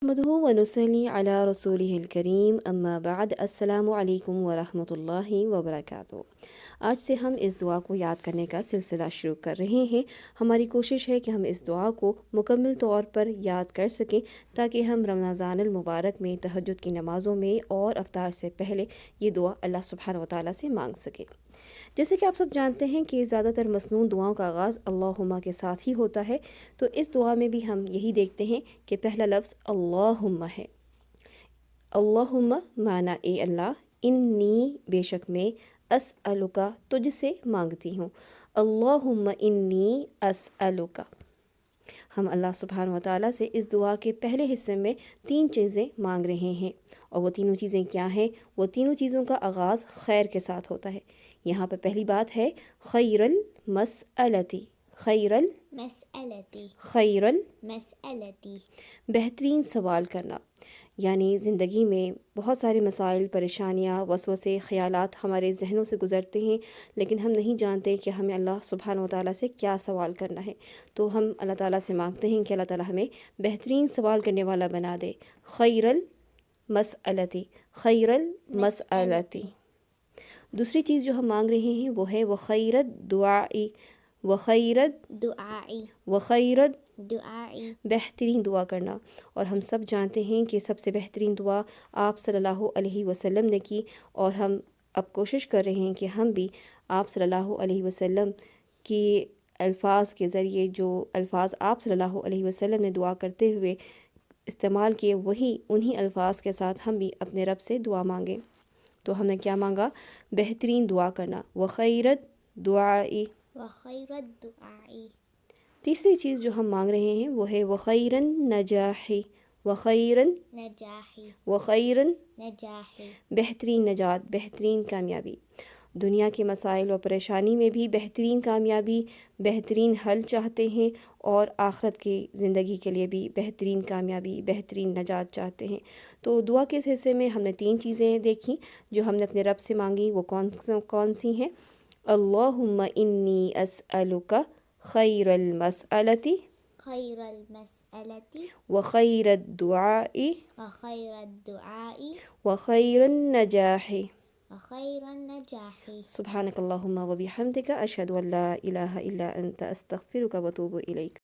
نحمدہ ونصلی علی رسولہ الکریم اما بعد السلام علیکم ورحمۃ اللہ وبرکاتہ۔ آج سے ہم اس دعا کو یاد کرنے کا سلسلہ شروع کر رہے ہیں۔ ہماری کوشش ہے کہ ہم اس دعا کو مکمل طور پر یاد کر سکیں تاکہ ہم رمضان المبارک میں تہجد کی نمازوں میں اور افطار سے پہلے یہ دعا اللہ سبحانہ و تعالیٰ سے مانگ سکیں۔ جیسے کہ آپ سب جانتے ہیں کہ زیادہ تر مسنون دعاؤں کا آغاز اللہم کے ساتھ ہی ہوتا ہے، تو اس دعا میں بھی ہم یہی دیکھتے ہیں کہ پہلا لفظ اللہم ہے۔ اللہم معنی اے اللہ، انی بے شک میں، اسألک تجھ سے مانگتی ہوں، اللہم انی اسألک۔ ہم اللہ سبحانہ و تعالیٰ سے اس دعا کے پہلے حصے میں 3 چیزیں مانگ رہے ہیں، اور وہ تینوں چیزیں کیا ہیں؟ وہ تینوں چیزوں کا آغاز خیر کے ساتھ ہوتا ہے۔ یہاں پہ پہلی بات ہے خیر المسألتی، خیر مسئلتی بہترین سوال کرنا۔ یعنی زندگی میں بہت سارے مسائل، پریشانیاں، وسوسے، خیالات ہمارے ذہنوں سے گزرتے ہیں، لیکن ہم نہیں جانتے کہ ہمیں اللہ سبحانہ و تعالیٰ سے کیا سوال کرنا ہے۔ تو ہم اللہ تعالیٰ سے مانگتے ہیں کہ اللہ تعالیٰ ہمیں بہترین سوال کرنے والا بنا دے۔ خیر المسألتی، خیر المسألتی۔ دوسری چیز جو ہم مانگ رہے ہیں وہ ہے وخیر الدعائی، وخیر دعائی بہترین دعا کرنا۔ اور ہم سب جانتے ہیں کہ سب سے بہترین دعا آپ صلی اللہ علیہ وسلم نے کی، اور ہم اب کوشش کر رہے ہیں کہ ہم بھی آپ صلی اللہ علیہ وسلم کی الفاظ کے ذریعے، جو الفاظ آپ صلی اللہ علیہ وسلم نے دعا کرتے ہوئے استعمال کیے، انہی الفاظ کے ساتھ ہم بھی اپنے رب سے دعا مانگیں۔ تو ہم نے کیا مانگا؟ بہترین دعا کرنا، وخیر الدعائی۔ تیسری چیز جو ہم مانگ رہے ہیں وہ ہے وخیر النجاحی، وخیر بہترین نجات، بہترین کامیابی۔ دنیا کے مسائل و پریشانی میں بھی بہترین کامیابی، بہترین حل چاہتے ہیں، اور آخرت کی زندگی کے لیے بھی بہترین کامیابی، بہترین نجات چاہتے ہیں۔ تو دعا کے اس حصے میں ہم نے 3 چیزیں دیکھیں جو ہم نے اپنے رب سے مانگی، وہ کون سی ہیں؟ اللہم انی اسألک خیر المسألتی وخیر الدعائی وخیر النجاحی۔ سبحانک اللہم و بحمدک، اشہد ان لا الہ الا انت، استغفرک و اتوب الیک۔